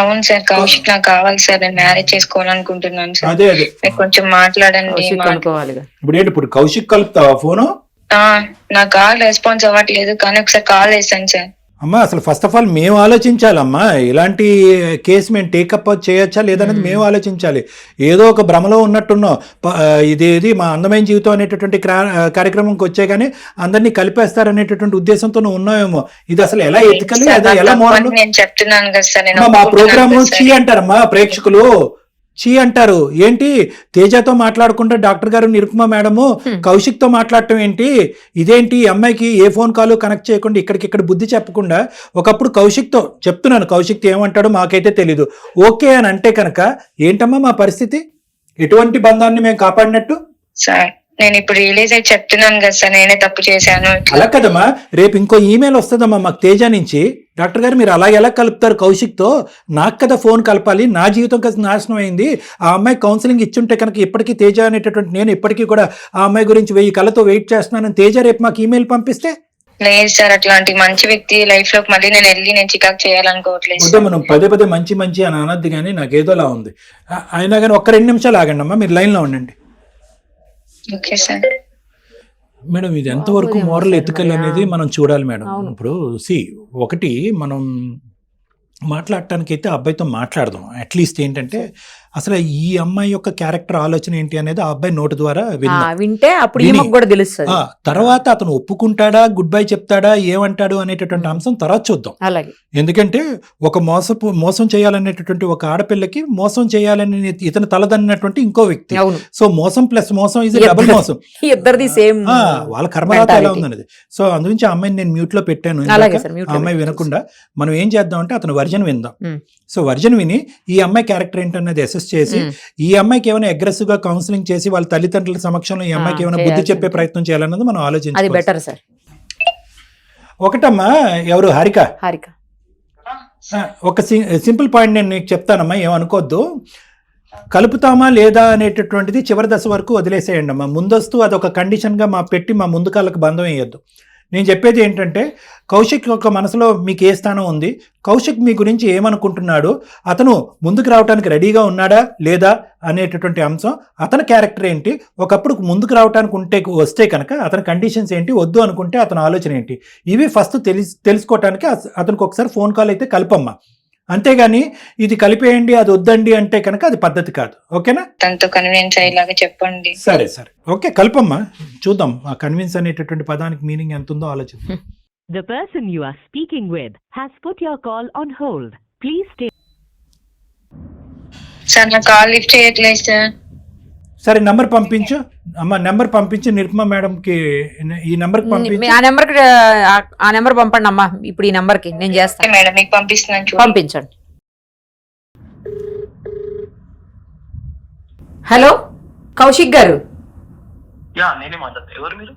అవును సార్, కౌశిక్ నాకు కావాలి సార్, నేను మ్యారేజ్ చేసుకోవాలనుకుంటున్నాను సార్. అదే మీరు కొంచెం మాట్లాడండి. కౌశిక్ అనుకోవాలిగా. ఇప్పుడు కౌశిక్ కలుపుతావా ఫోను? నా కాల్ రెస్పాన్స్ అవ్వట్లేదు, కానీ ఒకసారి కాల్ చేశాను సార్. అమ్మా అసలు ఫస్ట్ ఆఫ్ ఆల్ మేము ఆలోచించాలమ్మా, ఇలాంటి కేసు మేము టేకప్ చేయొచ్చా లేదనేది మేము ఆలోచించాలి. ఏదో ఒక భ్రమలో ఉన్నట్టున్నాం, ఇదేది మా అందమైన జీవితం అనేటటువంటి కార్యక్రమంకి వచ్చే కానీ అందరినీ కలిపేస్తారనేటటువంటి ఉద్దేశంతో నువ్వు ఉన్నావేమో. ఇది అసలు ఎలా ఎత్తుకలి, అదే ఎలా మోడల్? నేను చెప్తున్నాను కదా సార్, నేను మా ప్రోగ్రామ్ ఒప్పుకుంటున్నాను చీ సార్. అంటారమ్మా ప్రేక్షకులు, చీ అంటారు. ఏంటి తేజతో మాట్లాడుకుంటే డాక్టర్ గారు నిరుపమ మేడము కౌశిక్తో మాట్లాడటం ఏంటి? ఇదేంటి ఈ అమ్మాయికి ఏ ఫోన్ కాల్ కనెక్ట్ చేయకుండా ఇక్కడికిక్కడ బుద్ధి చెప్పకుండా ఒకప్పుడు కౌశిక్తో చెప్తున్నాను, కౌశిక్తో ఏమంటాడో మాకైతే తెలీదు. ఓకే అని అంటే కనుక ఏంటమ్మా మా పరిస్థితి? ఎటువంటి బంధాన్ని మేము కాపాడినట్టు? సార్ నేను ఇప్పుడు రియలైజ్ అయ్యి చెప్తున్నాను కదా సార్, నేనే తప్పు చేశాను. అలా కదమ్మా, రేపు ఇంకో ఈమెయిల్ వస్తుందమ్మా మాకు తేజ నుంచి, డాక్టర్ గారు మీరు అలా ఎలా కలుపుతారు కౌశిక్తో? నాకు కదా ఫోన్ కలపాలి, నా జీవితం కదా నాశనం అయింది. ఆ అమ్మాయి కౌన్సిలింగ్ ఇచ్చుంటే కనుక ఇప్పటికీ తేజ అనేటటువంటి నేను ఇప్పటికీ కూడా ఆ అమ్మాయి గురించి 1000 కళ్ళతో వెయిట్ చేస్తున్నానని తేజ రేపు మాకు ఈమెయిల్ పంపిస్తే? లేదు సార్, అట్లాంటి మంచి వ్యక్తి లైఫ్ లోకి మళ్ళీ నేను చికాకు చేయాలనుకోవట్లేదు వద్దా, మనం పదే మంచి మంచి అని అనద్దు, కానీ నాకు ఏదోలా ఉంది. అయినా కానీ ఒక్క 2 నిమిషాలు ఆగండి అమ్మా, మీరు లైన్లో ఉండండి. Okay sir. మేడం ఇది ఎంతవరకు మోరల్ ఎథికల్ అనేది మనం చూడాలి మేడం. ఇప్పుడు ఒకటి మనం మాట్లాడటానికి అయితే అబ్బాయితో మాట్లాడదాం. అట్లీస్ట్ ఏంటంటే అసలు ఈ అమ్మాయి యొక్క క్యారెక్టర్ ఆలోచన ఏంటి అనేది ఆ అబ్బాయి నోటి ద్వారా వింటే అప్పుడు ఈమెకు కూడా తెలుస్తుంది. తర్వాత అతను ఒప్పుకుంటాడా, గుడ్ బై చెప్తాడా, ఏమంటాడు అనేటటువంటి అంశం తర్వాత చూద్దాం. అలాగే, ఎందుకంటే ఒక మోసం చేయాలనేటటువంటి ఒక ఆడపిల్లకి మోసం చేయాలని ఇతను తలదన్నటువంటి ఇంకో వ్యక్తి. సో మోసం ప్లస్ మోసం ఇది డబుల్ మోసం, ఇద్దరిది సేమ్. వాళ్ళ కర్మరాత ఎలా ఉందనేది. సో అందుగురించి ఆ అమ్మాయిని నేను మ్యూట్ లో పెట్టాను. ఆ అమ్మాయి వినకుండా మనం ఏం చేద్దాం అంటే అతను వర్జన్ విందాం. సో వర్జన్ విని ఈ అమ్మాయి క్యారెక్టర్ ఏంటన్నది అసెస్ చేసి ఈ అమ్మాయికి ఏమైనా అగ్రెసివ్ గా కౌన్సిలింగ్ చేసి వాళ్ళ తల్లిదండ్రుల సమక్షంలో ఈ అమ్మాయికి ఏమైనా బుద్ధి చెప్పే ప్రయత్నం చేయాలన్నది మనం ఆలోచించాలి. అది బెటర్ సార్. ఒకటమ్మా, ఎవరు? హారిక. ఒక సింపుల్ పాయింట్ నేను నీకు చెప్తానమ్మా, ఏమనుకోవద్దు. కలుపుతామా లేదా అనేటటువంటిది చివరి దశ వరకు వదిలేసేయండి అమ్మా. ముందస్తు అదొక కండిషన్గా పెట్టి మా ముందు కాళ్ళకు బంధం వేయొద్దు. నేను చెప్పేది ఏంటంటే కౌశిక్ యొక్క మనసులో మీకు ఏ స్థానం ఉంది, కౌశిక్ మీ గురించి ఏమనుకుంటున్నాడు, అతను ముందుకు రావడానికి రెడీగా ఉన్నాడా లేదా అనేటటువంటి అంశం, అతని క్యారెక్టర్ ఏంటి, ఒకప్పుడు ముందుకు రావడానికి వస్తే కనుక అతని కండిషన్స్ ఏంటి, వద్దు అనుకుంటే అతని ఆలోచన ఏంటి, ఇవి ఫస్ట్ తెలుసుకోవటానికి అతనికి ఒకసారి ఫోన్ కాల్ అయితే కలపమ్మా. అంతేగాని ఇది కలిపేయండి అది వద్దండి అంటే కనుక అది పద్ధతి కాదు. ఓకేనా? తనతో కన్విన్స్ అయ్యేలాగా చెప్పండి. సరే ఓకే, కల్పమ్మా. చూద్దాం ఆ కన్విన్స్ అనేటటువంటి పదానికి మీనింగ్ ఎంత ఉందో ఆలోచిద్దాం. The person you are speaking with has put your call on hold. Please stay. Sir నా కాల్ లిఫ్ట్ చేయట్లేదు సార్. సరే నంబర్ పంపించు అమ్మా, నెంబర్ పంపించి నిరుపమ మేడం కి ఈ నెంబర్ పంపించి. ఆ నెంబర్ పంపండి అమ్మా, ఇప్పుడు ఈ నెంబర్ కి నేను చేస్తాను మేడం, మీకు పంపిస్తున్నాను, పంపించండి. హలో కౌశిక్ గారు, ఎవరు మీరు?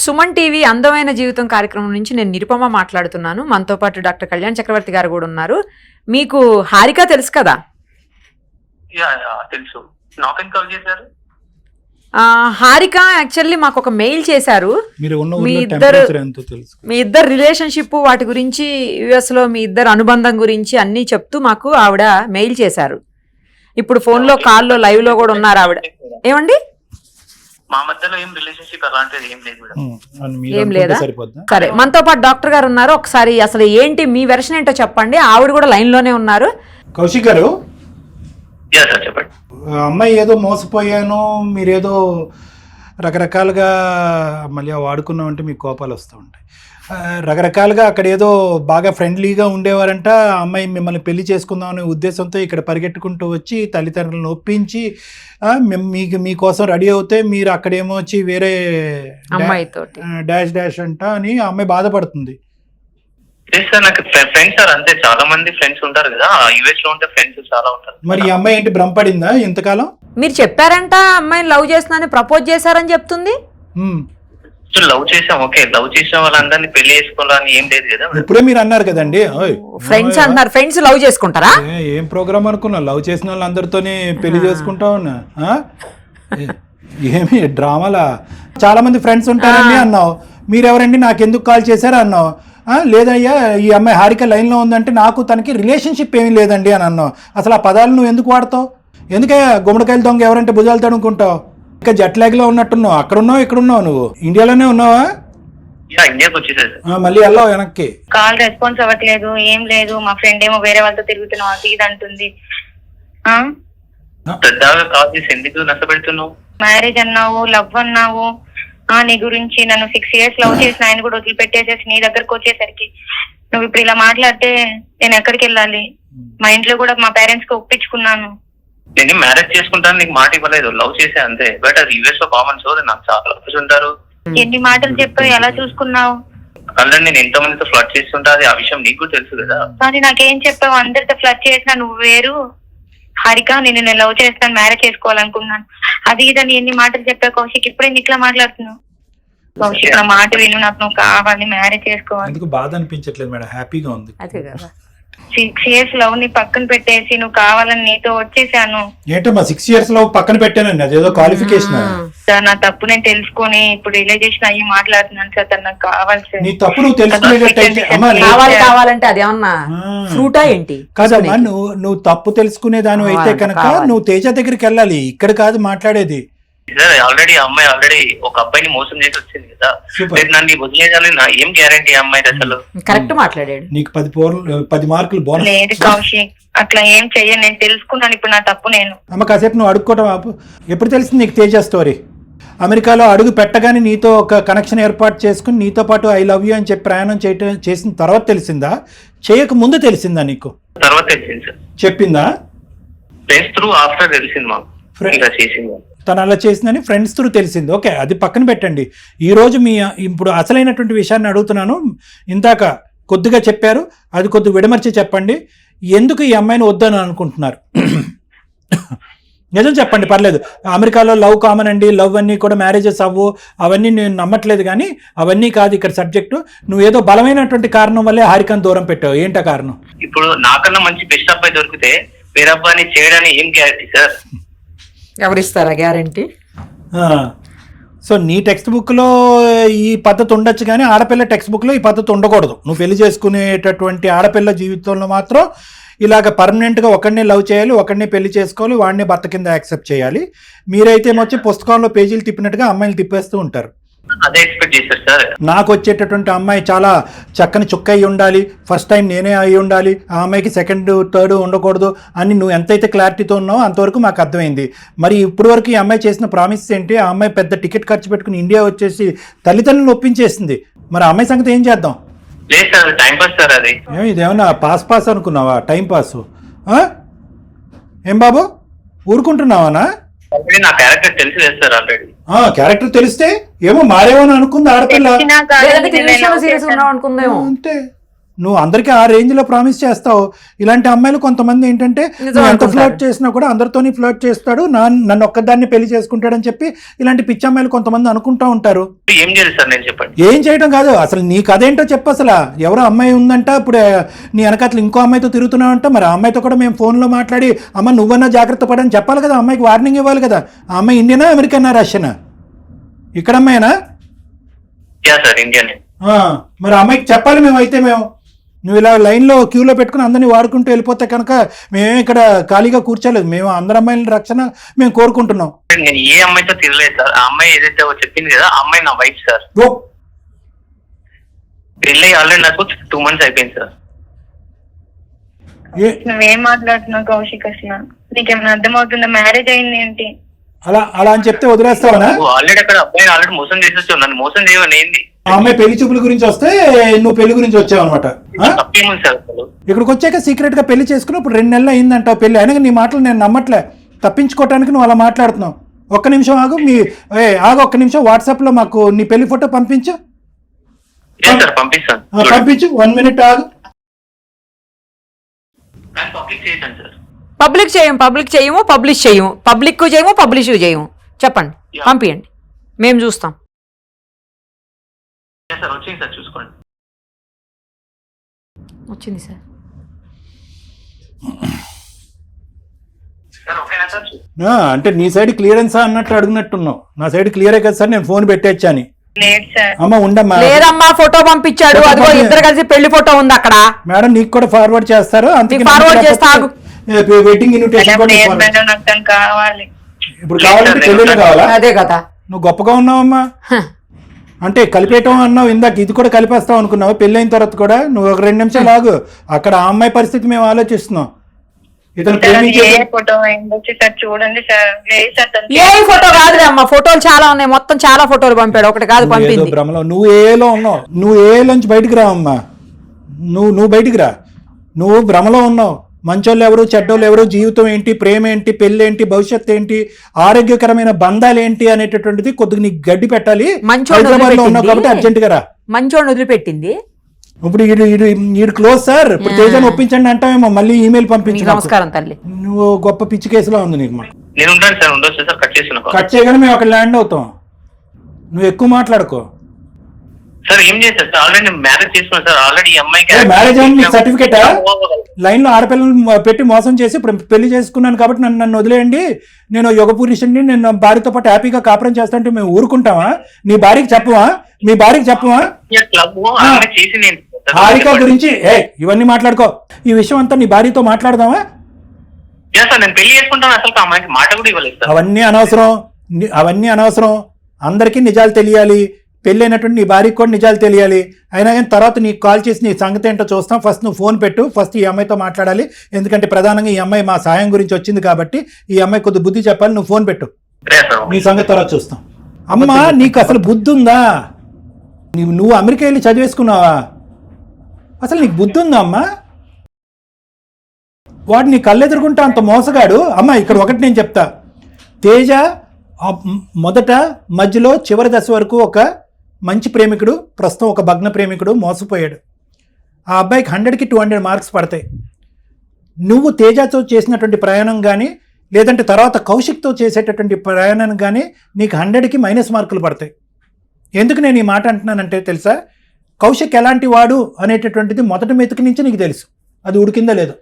సుమన్ టీవీ అందమైన జీవితం కార్యక్రమం నుంచి నేను నిరుపమ మాట్లాడుతున్నాను. మనతో పాటు డాక్టర్ కళ్యాణ్ చక్రవర్తి గారు కూడా ఉన్నారు. మీకు హారిక తెలుసు కదా? తెలుసు. నాకెందుకు కాల్ చేశారు? హారిక యాక్చువల్లీ మాకు ఒక మెయిల్ చేశారు. మీ ఇద్దరు రిలేషన్షిప్ వాటి గురించి, యుఎస్ లో మీ ఇద్దరు అనుబంధం గురించి అన్ని చెప్తూ మాకు ఆవిడ మెయిల్ చేశారు. ఇప్పుడు ఫోన్ లో కాల్లో లైవ్ లో కూడా ఉన్నారు ఆవిడ. ఏమండి? మా మధ్యలో ఏం రిలేషన్షిప్ అలాంటిది ఏం లేదు మేడం. ఏం లేదా? సరే, మనతో పాటు డాక్టర్ గారు ఉన్నారు. ఒకసారి అసలు ఏంటి మీ వెర్షన్ ఏంటో చెప్పండి. ఆవిడ కూడా లైన్ లోనే ఉన్నారు. కౌశిక్ గారు, చెప్పండి. అమ్మాయి ఏదో మోసపోయాను, మీరేదో రకరకాలుగా మళ్ళీ వాడుకున్నామంటే మీకు కోపాలు వస్తూ ఉంటాయి. రకరకాలుగా అక్కడ ఏదో బాగా ఫ్రెండ్లీగా ఉండేవారంట. ఆ అమ్మాయి మిమ్మల్ని పెళ్లి చేసుకుందాం అనే ఉద్దేశంతో ఇక్కడ పరిగెట్టుకుంటూ వచ్చి తల్లిదండ్రులను ఒప్పించి మీకోసం రెడీ అవుతే మీరు అక్కడేమో వచ్చి వేరే అమ్మాయితోటి డాష్ డాష్ అంట అని ఆ అమ్మాయి బాధపడుతుంది. సార్ నాకు ఫ్రెండ్స్ సార్ అంతే, చాలా మంది ఫ్రెండ్స్ ఉంటారు కదా, యుఎస్ లో ఉంటే ఫ్రెండ్స్ చాలా ఉంటారు. మరి ఈ అమ్మాయి ఏంటి భ్రమపడిందా ఇంతకాలం? మీరు చెప్పారంట అమ్మాయిని లవ్ చేస్తున్నానని, ప్రపోజ్ చేశారని చెప్తుంది. లవ్ చేసాం, ఓకే, లవ్ చేసిన వాళ్ళందరినీ పెళ్లి చేసుకోవాలని ఏం లేదు కదా. ఇప్పుడే మీరు అన్నారు కదండి ఫ్రెండ్స్ అంటున్నారు, ఫ్రెండ్స్ లవ్ చేసుకుంటారా? ఏం ప్రోగ్రామ్ అనుకున్నా, లవ్ చేసిన వాళ్ళందరితోనే పెళ్లి చేసుకుంటా ఉన్నా. ఏమి డ్రామాలా? చాలా మంది ఫ్రెండ్స్ ఉంటారండి అన్నావు. మీరెవరండి నాకెందుకు కాల్ చేశారు అన్నావు. లేదయ్యా ఈ అమ్మాయి హారిక లైన్లో ఉందంటే నాకు తనకి రిలేషన్షిప్ ఏమీ లేదండి అని అన్నావు. అసలు ఆ పదాలు నువ్వు ఎందుకు వాడతావు? ఎందుకే గుమ్మడికాయలు దొంగ ఎవరంటే భుజాలు తడుముకుంటావు? ఇంకా జట్ లాగ్ లో ఉన్నట్టున్నావు. అక్కడ ఉన్నావు, ఇక్కడ ఉన్నావు, నువ్వు ఇండియాలోనే ఉన్నావా? ఇండియాకి వచ్చేసారు. మళ్ళీ వెళ్ళావు వెనక్కి. కాల్ రెస్పాన్స్ అవ్వట్లేదు, ఏం లేదు. మా ఫ్రెండ్ ఏమో వేరే వాళ్ళతో తిరుగుతున్నావు అది ఇది అంటుంది. పెద్దగా కాల్ చేసి ఎందుకు నష్టపెడుతున్నావు? మ్యారేజ్ అన్నావు, లవ్ అన్నావు. నీ గురించి నన్ను 6 years లవ్ చేసిన ఆయన కూడా వదిలిపెట్టేసేసి నీ దగ్గరకు వచ్చేసరికి నువ్వు ఇప్పుడు ఇలా మాట్లాడితే నేను ఎక్కడికి వెళ్ళాలి? మా ఇంట్లో కూడా మా పేరెంట్స్ కి ఒప్పించుకున్నాను. నేను మ్యారేజ్ చేసుకుంటాను నీకు మాట ఇవ్వలేదు, లవ్ చేసే అంతే. బట్ అది యుఎస్ లో కామన్, సో నాకు చాలా లవ్స్ ఉంటారు. ఎన్ని మాటలు చెప్పావు, ఎలా చూసుకున్నావు? అందులో నేను ఎంతో మందితో ఫ్లడ్ చేస్తుంటా, అది ఆ విషయం నీకు తెలుసు కదా. కానీ నాకేం చెప్పావు? అందరితో ఫ్లడ్ చేసినా నువ్వు వేరు. హారిక నేను లవ్ చేస్తాను, మ్యారేజ్ చేసుకోవాలనుకున్నాను, అది ఇదని ఎన్ని మాటలు చెప్పావు కౌశిక్. ఇప్పుడే ఇట్లా మాట్లాడుతున్నావు. కౌశిక్ నా మాట విను, నాకు నువ్వు కావాలి, మ్యారేజ్ చేసుకోవాలి. ఎందుకు బాధ అనిపించట్లేదు మేడం? హ్యాపీగా ఉంది. అదే కదా, 6 years లవ్ ని పక్కన పెట్టేసి నువ్వు కావాలని నీతో వచ్చేసాను. ఏంటమ్మా 6 years లవ్ పక్కన పెట్టానండి, అదేదో క్వాలిఫికేషన్. సార్ నా తప్పు నేను తెలుసుకొని ఇప్పుడు రిలేషన్ అయ్యి మాట్లాడుతున్నాను సార్. తను నాకు కావాలి సార్. నీ తప్పు నువ్వు తెలుసుకునేటట్టయితే కావాలంటే అదేమన్నా ఫ్రూటా ఏంటి? కాదమ్మా, నువ్వు తప్పు తెలుసుకునే దాని అయితే కనుక నువ్వు తేజ దగ్గరికి వెళ్ళాలి, ఇక్కడ కాదు మాట్లాడేది. సార్ ఆల్రెడీ అమ్మాయి ఒక అబ్బాయిని మోసం చేసి వచ్చింది కదా, నన్ను వదిలేదని నా ఏం గ్యారంటీ అమ్మాయి అసలు? కరెక్ట్ మాట్లాడాడు. నీకు 10 మార్కులు బోనస్. లేదు కౌశిక్, అట్లా ఏం చెయ్యను, నేను తెలుసుకున్నాను ఇప్పుడు నా తప్పు. నేను అమ్మ కాసేపు నువ్వు అడుక్కోవటం ఆపు. ఎప్పుడు తెలిసింది నీకు తేజ స్టోరీ? అమెరికాలో అడుగు పెట్టగానే నీతో ఒక కనెక్షన్ ఏర్పాటు చేసుకుని నీతో పాటు ఐ లవ్ యూ అని చెప్పి ప్రయాణం చేసిన తర్వాత తెలిసిందా, చేయక ముందు తెలిసిందా నీకు? తర్వాత తెలిసింది సార్. చెప్పిందా? ఫ్రెండ్స్ త్రూ ఆఫ్టర్ తెలిసింది మాకు ఇలా చేసింది. తను అలా చేసిందని ఫ్రెండ్స్ త్రూ తెలిసింది. ఓకే, అది పక్కన పెట్టండి. ఈరోజు ఇప్పుడు అసలైనటువంటి విషయాన్ని అడుగుతున్నాను. ఇందాక కొద్దిగా చెప్పారు, అది కొద్దిగా విడమర్చి చెప్పండి. ఎందుకు ఈ అమ్మాయిని వద్దని అనుకుంటున్నారు? నిజం చెప్పండి, పర్లేదు. అమెరికాలో లవ్ కామన్ అండి, లవ్ అన్నీ కూడా మ్యారేజెస్ అవ్వు, అవన్నీ నేను నమ్మట్లేదు. కానీ అవన్నీ కాదు ఇక్కడ సబ్జెక్టు. నువ్వేదో బలమైనటువంటి కారణం వల్లే హారికను దూరం పెట్టావు. ఏంటా కారణం? ఇప్పుడు నాకన్నా మంచి బెస్ట్ అబ్బాయి దొరికితే వేరే అబ్బాయిని చేయడానికి ఏం గ్యారెంటీ సార్? ఎవరిస్తారా గ్యారంటీ? సో నీ టెక్స్ట్ బుక్లో ఈ పద్ధతి ఉండొచ్చు, కానీ ఆడపిల్ల టెక్స్ట్ బుక్లో ఈ పద్ధతి ఉండకూడదు. నువ్వు పెళ్లి చేసుకునేటటువంటి ఆడపిల్ల జీవితంలో మాత్రం ఇలాగ పర్మనెంట్గా ఒకడినే లవ్ చేయాలి, ఒకడినే పెళ్లి చేసుకోవాలి, వాడిని భర్త కింద యాక్సెప్ట్ చేయాలి. మీరైతే వచ్చి పుస్తకంలో పేజీలు తిప్పినట్టుగా అమ్మాయిలు తిప్పేస్తూ ఉంటారు. అదే ఎక్స్పెక్ట్ చేశారు సార్. నాకు వచ్చేటటువంటి అమ్మాయి చాలా చక్కని చుక్క అయి ఉండాలి, ఫస్ట్ టైం నేనే అయి ఉండాలి, ఆ అమ్మాయికి సెకండ్ థర్డ్ ఉండకూడదు అని నువ్వు ఎంతైతే క్లారిటీతో ఉన్నావో అంతవరకు మాకు అర్థమైంది. మరి ఇప్పుడు వరకు ఈ అమ్మాయి చేసిన ప్రామిస్ ఏంటి? ఆ అమ్మాయి పెద్ద టికెట్ ఖర్చు పెట్టుకుని ఇండియా వచ్చేసి తల్లిదండ్రులను ఒప్పించేసింది. మరి ఆ అమ్మాయి సంగతి ఏం చేద్దాం? లేదు సార్, టైం పాస్ సార్. అది ఇదేమన్నా పాస్ అనుకున్నావా? Time pass? ఏం బాబు ఊరుకుంటున్నావానా? నా క్యారెక్టర్ తెలిసి సార్ ఆల్రెడీ. క్యారెక్టర్ తెలిస్తే ఏమో మారేమో అనుకుంది ఆడపిల్ల. అంతే, నువ్వు అందరికీ ఆ రేంజ్ లో ప్రామిస్ చేస్తావు. ఇలాంటి అమ్మాయిలు కొంతమంది ఏంటంటే ఎంత ఫ్లర్ట్ చేసినా కూడా అందరితోని ఫ్లర్ట్ చేస్తాడు, నన్ను ఒక్కదాన్ని పెళ్లి చేసుకుంటాడని చెప్పి ఇలాంటి పిచ్చి అమ్మాయిలు కొంతమంది అనుకుంటా ఉంటారు. ఏం చేయాలి సార్ నేను చెప్పండి? ఏం చేయడం కాదు, అసలు నీ కథ ఏంటో చెప్పు. అసలు ఎవరో అమ్మాయి ఉందంట, ఇప్పుడు నీ వెనకాతలు ఇంకో అమ్మాయితో తిరుగుతున్నావంట. మరి ఆ అమ్మాయితో కూడా మేము ఫోన్లో మాట్లాడి అమ్మ నువ్వన్నా జాగ్రత్త పడని చెప్పాలి కదా, అమ్మాయికి వార్నింగ్ ఇవ్వాలి కదా. ఆ అమ్మాయి ఇండియనా, అమెరికనా, రష్యనా? ఇక్కడ అమ్మాయినా? ఇండియన్. మరి అమ్మాయికి చెప్పాలి మేము. అయితే నువ్వు ఇలా లైన్లో క్యూలో పెట్టుకుని అందరినీ వాడుకుంటూ వెళ్ళిపోతే కనుక మేమే ఇక్కడ ఖాళీగా కూర్చోలేదు. మేము అందరి అమ్మాయిల రక్షణ మేము కోరుకుంటున్నాం. నేను ఏ అమ్మాయితో తిరగలేదు సార్. ఆ అమ్మాయి ఏదైతే చెప్పింది కదా, ఆ అమ్మాయి నా వైఫ్ సార్. పెళ్ళి ఆల్రెడీ నాకు 2 months అయిపోయింది సార్. నువ్వేం మాట్లాడుతున్నావు కౌశిక్? అసలు నీకేమైనా అర్థమవుతుందా? మ్యారేజ్ అయింది ఏంటి? అలా అని చెప్తే వదిలేస్తావా? ఆల్రెడీ అక్కడ అబ్బాయి ఆల్రెడీ మోసం చేసేచ్చు. నన్ను మోసం చేయమని ఏంది? ఆ అమ్మాయి పెళ్లి చూపుల గురించి వస్తే నువ్వు పెళ్లి గురించి వచ్చావు అనమాట. తప్పేముంది సార్ అసలు? ఇక్కడికి వచ్చాక సీక్రెట్ గా పెళ్లి చేసుకుని ఇప్పుడు 2 నెలలు అయిందంటావు పెళ్లి. అయినా నీ మాటలు నేను నమ్మట్లే. తప్పించుకోవటానికి నువ్వు అలా మాట్లాడుతున్నావు. ఒక్క నిమిషం ఆగు, ఒక్క నిమిషం వాట్సాప్ లో మాకు నీ పెళ్లి ఫోటో పంపించు. పంపిస్తాను, పంపించు. 1 మినిట్ ఆగు. పబ్లిక్ చేయండి సార్. పబ్లిక్ చేయము, పబ్లిష్ చేయము, పబ్లిష్ చేయము. చెప్పండి, పంపించండి, మేము చూస్తాం. సార్ వచ్చింది సార్, చూసుకోండి. వచ్చింది సార్. సార్ ఓకేనా సార్? అంటే నీ సైడ్ క్లియరెన్సా అన్నట్టు అడుగునట్టున్నావు. నా సైడ్ క్లియరే కదా సార్, నేను ఫోన్ పెట్టేచ్చా అని. లేదు సార్. అమ్మ ఉండమ్మా. లేదమ్మా, ఫోటో పంపించాడు, అదిగో ఇద్దరు కలిసి పెళ్లి ఫోటో ఉంది అక్కడ. మేడం నీకు కూడా ఫార్వర్డ్ చేస్తారు, అందుకే ఫార్వర్డ్ చేస్తా. వెడ్డింగ్ ఇన్విటేషన్ నాకు కావాలి. ఇప్పుడు కావాలంటే పెళ్ళిలో కావాలా? అదే కదా. నువ్వు గొప్పగా ఉన్నావమ్మా. అంటే కలిపేయటం అన్నావు ఇందాక, ఇది కూడా కలిపేస్తావు అనుకున్నావు. పెళ్ళైన తర్వాత కూడా నువ్వు ఒక 2 నిమిషాలు ఆగు. అక్కడ ఆ అమ్మాయి పరిస్థితి మేము ఆలోచిస్తున్నాం. ఇతను ప్రేమించే ఫోటో సార్ చూడండి సార్. లేదు సార్, ఏ ఫోటో కాదులే అమ్మా, ఫోటోలు చాలా ఉన్నాయి, మొత్తం చాలా ఫోటోలు పంపాడు, ఒకటి కాదు పంపింది. భ్రమలో నువ్వు ఏలో ఉన్నావు. నువ్వు ఏలోంచి బయటికి రా అమ్మా. నువ్వు బయటికి రా. నువ్వు భ్రమలో ఉన్నావు. మంచోళ్ళు ఎవరు, చెడ్డోళ్ళు ఎవరు, జీవితం ఏంటి, ప్రేమ ఏంటి, పెళ్ళి ఏంటి, భవిష్యత్తు ఏంటి, ఆరోగ్యకరమైన బంధాలు ఏంటి అనేటటువంటిది కొద్దిగా నీకు గడ్డి పెట్టాలి. హైదరాబాద్ లో ఉన్నావు కాబట్టి అర్జెంట్ గా రా. మంచోడిని వదిలిపెట్టింది. ఇప్పుడు ఈడు క్లోజ్ సార్. ఇప్పుడు తేజాన్ని ఒప్పించండి అంటావేమో, మళ్ళీ ఈమెయిల్ పంపించి. నమస్కారం తల్లి. నువ్వు గొప్ప పిచ్చి కేసులో ఉంది నీకు. నేను ఉంటాను సార్, ఉండొచ్చు సార్. కట్ చేసిన కట్ చేయగానే మేము అక్కడ ల్యాండ్ అవుతాం. నువ్వు ఎక్కువ మాట్లాడుకో సార్. ఏం చేశారు సార్? ఆల్రెడీ మ్యారేజ్ చేసుకున్నాను సార్. ఆల్రెడీ అమ్మాయికి మ్యారేజ్ సర్టిఫికేట్ లైన్ లో ఆడపిల్లలు పెట్టి మోసం చేసి ఇప్పుడు పెళ్లి చేసుకున్నాను కాబట్టి నన్ను వదిలేయండి, నేను యుగ పురుషుడిని, నేను భార్యతో పాటు హ్యాపీగా కాపురం చేస్తాంటే మేము ఊరుకుంటావా? నీ భార్యకి చెప్పవా? మీ భార్యకి చెప్పవా? హారిక గురించి ఇవన్నీ మాట్లాడుకో. ఈ విషయం అంతా నీ భార్యతో మాట్లాడదామా? నేను పెళ్లి చేసుకుంటాను, అసలు అమ్మాయికి మాట కూడా ఇవ్వలేదు. అవన్నీ అనవసరం. అందరికీ నిజాలు తెలియాలి. పెళ్ళి అయినటువంటి నీ భార్యకి కూడా నిజాలు తెలియాలి. అయినా కానీ తర్వాత నీకు కాల్ చేసి నీ సంగతి ఏంటో చూస్తాం. ఫస్ట్ నువ్వు ఫోన్ పెట్టు. ఫస్ట్ ఈ అమ్మాయితో మాట్లాడాలి. ఎందుకంటే ప్రధానంగా ఈ అమ్మాయి మా సాయం గురించి వచ్చింది కాబట్టి ఈ అమ్మాయి కొద్ది బుద్ధి చెప్పాలి. నువ్వు ఫోన్ పెట్టు, నీ సంగతి తర్వాత చూస్తాం. అమ్మా నీకు అసలు బుద్ధి ఉందా? నువ్వు అమెరికా వెళ్ళి చదివేసుకున్నావా? అసలు నీకు బుద్ధి ఉందా అమ్మా? వాడు నీ కళ్ళెదురుకుంటా అంత మోసగాడు. అమ్మా ఇక్కడ ఒకటి నేను చెప్తా. తేజ మొదట మధ్యలో చివరి దశ వరకు ఒక మంచి ప్రేమికుడు, ప్రస్తుతం ఒక భగ్న ప్రేమికుడు మోసపోయాడు. ఆ అబ్బాయికి 100కి 200 మార్క్స్ పడతాయి. నువ్వు తేజతో చేసినటువంటి ప్రయాణం కానీ లేదంటే తర్వాత కౌశిక్తో చేసేటటువంటి ప్రయాణం కానీ నీకు 100కి మైనస్ మార్కులు పడతాయి. ఎందుకు నేను ఈ మాట అంటున్నానంటే తెలుసా, కౌశిక్ ఎలాంటి వాడు అనేటటువంటిది మొదటి మెతుకు నుంచి నీకు తెలుసు. అది ఉడికిందో లేదో.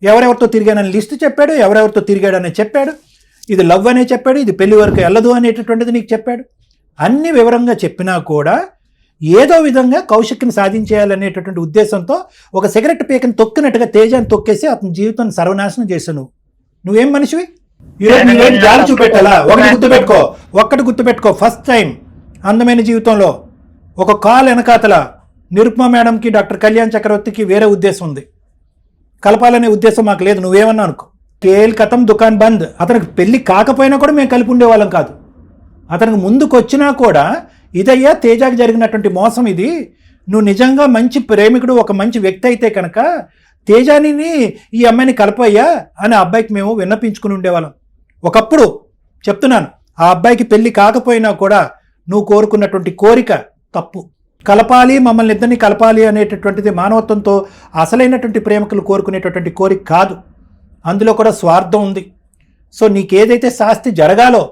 ఎవరెవరితో తిరిగానని లిస్ట్ చెప్పాడు, ఎవరెవరితో తిరిగాడని చెప్పాడు, ఇది లవ్ అనే చెప్పాడు, ఇది పెళ్లి వరకు వెళ్ళదు అనేటటువంటిది నీకు చెప్పాడు. అన్ని వివరంగా చెప్పినా కూడా ఏదో విధంగా కౌశిక్ని సాధించేయాలనేటటువంటి ఉద్దేశంతో ఒక సిగరెట్ పీకని తొక్కినట్టుగా తేజాన్ని తొక్కేసి అతని జీవితాన్ని సర్వనాశనం చేశావు. నువ్వేం మనిషివి? ఈరోజు నువ్వేం జాలి చూపెట్టాలా? ఒక్కటి గుర్తుపెట్టుకో. ఫస్ట్ టైం అందమైన జీవితంలో ఒక కాల్ వెనకాతల నిరుపమ మేడంకి డాక్టర్ కళ్యాణ్ చక్రవర్తికి వేరే ఉద్దేశం ఉంది. కలపాలనే ఉద్దేశం మాకు లేదు. నువ్వేమన్నా అనుకో. కేల్ కథం దుకాన్ బంద్. అతనికి పెళ్లి కాకపోయినా కూడా మేము కలిపి ఉండేవాళ్ళం కాదు. అతనికి ముందుకు వచ్చినా కూడా ఇదయ్యా తేజాకి జరిగినటువంటి మోసం ఇది. నువ్వు నిజంగా మంచి ప్రేమికుడు, ఒక మంచి వ్యక్తి అయితే కనుక తేజాని ఈ అమ్మాయిని కలపయ్యా అని అబ్బాయికి మేము విన్నపించుకుని ఉండేవాళ్ళం. ఒకప్పుడు చెప్తున్నాను, ఆ అబ్బాయికి పెళ్లి కాకపోయినా కూడా నువ్వు కోరుకున్నటువంటి కోరిక తప్పు. కలపాలి, మమ్మల్ని ఇద్దరిని కలపాలి అనేటటువంటిది మానవత్వంతో అసలైనటువంటి ప్రేమికులు కోరుకునేటటువంటి కోరిక కాదు. అందులో కూడా స్వార్థం ఉంది. సో నీకేదైతే శాస్తి జరగాలో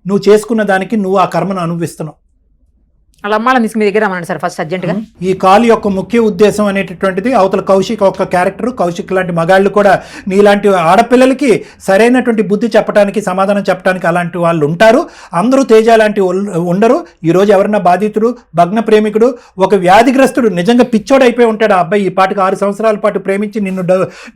నువ్వు చేసుకున్న దానికి నువ్వు ఆ కర్మను అనుభవిస్తున్నావు. అలా అమ్మాళ్ళ మీ దగ్గర రమ్మనండి సార్ ఫస్ట్ అర్జెంట్గా. ఈ కాల్ యొక్క ముఖ్య ఉద్దేశం అనేటటువంటిది అవతల కౌశిక్ ఒక క్యారెక్టర్. కౌశిక్ లాంటి మగాళ్ళు కూడా నీలాంటి ఆడపిల్లలకి సరైనటువంటి బుద్ధి చెప్పడానికి, సమాధానం చెప్పడానికి అలాంటి వాళ్ళు ఉంటారు. అందరూ తేజ లాంటి ఉండరు. ఈరోజు ఎవరన్నా బాధితుడు, భగ్న ప్రేమికుడు, ఒక వ్యాధిగ్రస్తుడు, నిజంగా పిచ్చోడు అయిపోయి ఉంటాడు ఆ అబ్బాయి. ఈ పాటికి 6 సంవత్సరాల పాటు ప్రేమించి నిన్ను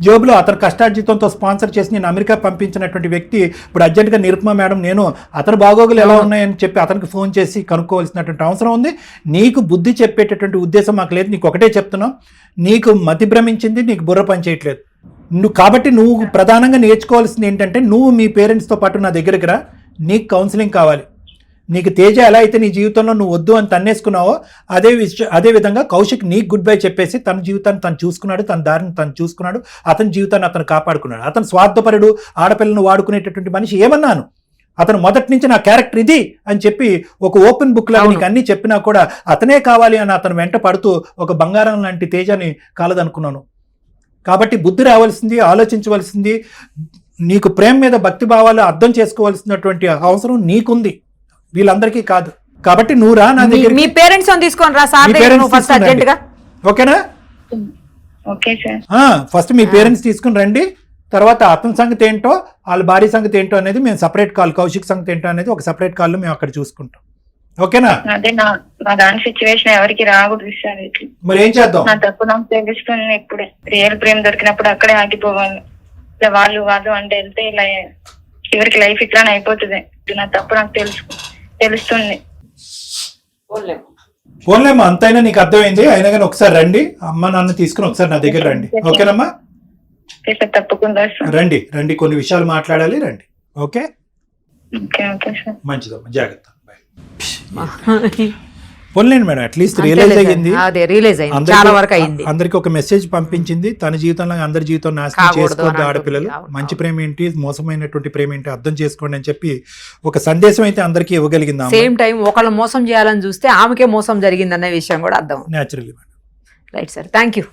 జోబులో అతను కష్టార్జితంతో స్పాన్సర్ చేసి నేను అమెరికా పంపించినటువంటి వ్యక్తి ఇప్పుడు అర్జెంట్గా నిరుపమ మేడం నేను అతని బాగోగులు ఎలా ఉన్నాయని చెప్పి అతనికి ఫోన్ చేసి కనుక్కోవాల్సినటువంటి అవసరం ఉంది. నీకు బుద్ధి చెప్పేటటువంటి ఉద్దేశం మాకు లేదు. నీకు ఒకటే చెప్తున్నాం, నీకు మతి భ్రమించింది, నీకు బుర్ర పని చేయట్లేదు. కాబట్టి నువ్వు ప్రధానంగా నేర్చుకోవాల్సింది ఏంటంటే, నువ్వు మీ పేరెంట్స్తో పాటు నా దగ్గరికి రా. నీకు కౌన్సిలింగ్ కావాలి. నీకు తేజ ఎలా అయితే నీ జీవితంలో నువ్వు వద్దు అని తన్నేసుకున్నావో అదే విధంగా కౌశిక్ నీకు గుడ్ బై చెప్పేసి తన జీవితాన్ని తను చూసుకున్నాడు, తన దారిని తను చూసుకున్నాడు, అతని జీవితాన్ని అతను కాపాడుకున్నాడు. అతను స్వార్థపరుడు, ఆడపిల్లను వాడుకునేటటువంటి మనిషి ఏమన్నాను, అతను మొదటి నుంచి నా క్యారెక్టర్ ఇది అని చెప్పి ఒక ఓపెన్ బుక్ లాగా నీకు అన్ని చెప్పినా కూడా అతనే కావాలి అని అతను వెంట పడుతూ ఒక బంగారం లాంటి తేజని కాలదనుకున్నాను. కాబట్టి బుద్ధి రావాల్సింది, ఆలోచించవలసింది, నీకు ప్రేమ మీద భక్తి భావాలు అర్థం చేసుకోవాల్సినటువంటి అవసరం నీకుంది, వీళ్ళందరికీ కాదు. కాబట్టి నువ్వు రా నా దగ్గర, మీ పేరెంట్స్ తీసుకొని రా సార్ దగ్గర నువ్వు ఫస్ట్ అర్జెంట్ గా. ఓకేనా? Okay sir. ఫస్ట్ మీ పేరెంట్స్ తీసుకుని రండి, తర్వాత అతని సంగతి ఏంటో వాళ్ళ భార్య సంగతి ఏంటో అనేది మేము సపరేట్ కాల్, కౌశిక్ సంగతి ఏంటో అనేది ఒక సపరేట్ కాల్లో మేము అక్కడ చూసుకుంటాం. ఓకేనా? అదే నా దాని సిచ్యువేషన్ ఎవరికి రాకూడదు సార్. మరి ఏం చేద్దాం? నా తప్పు నాకు తెలుస్తుంది. ఇప్పుడే రియల్ ప్రేమ దొరికినప్పుడు అక్కడే ఆగిపోవాలి. ఇలా వాళ్ళు అంటే వెళ్తే ఇలా చివరికి లైఫ్ ఇట్లానే అయిపోతుంది. నా తప్పు నాకు తెలుస్తుంది. ఫోన్లేమ్మా, అంతైనా నీకు అర్థమైంది. అయినా కానీ ఒకసారి రండి, అమ్మ నాన్న తీసుకుని ఒకసారి నా దగ్గర రండి. ఓకేనమ్మా? తప్పకుండా రండి, కొన్ని విషయాలు మాట్లాడాలి, రండి. Okay, sir. మంచిదమ్మా, జాగ్రత్త. పోన్లేండి మేడం, అట్లీస్ట్ రియలైజ్ అయ్యింది, చాలా వరకు అయింది. అందరికి ఒక మెసేజ్ పంపించింది. తన జీవితంలో అందరి జీవితం నాశనం చేసుకోవద్దు ఆడపిల్లలు, మంచి ప్రేమ ఏంటి, మోసమైనటువంటి ప్రేమ ఏంటి అర్థం చేసుకోండి అని చెప్పి ఒక సందేశం అయితే అందరికీ ఇవ్వగలిగింది. సేమ్ టైం ఒకళ్ళు మోసం చేయాలని చూస్తే ఆమెకే మోసం జరిగిందన్న విషయం కూడా అర్థం. Naturally madam. Right sir, thank you.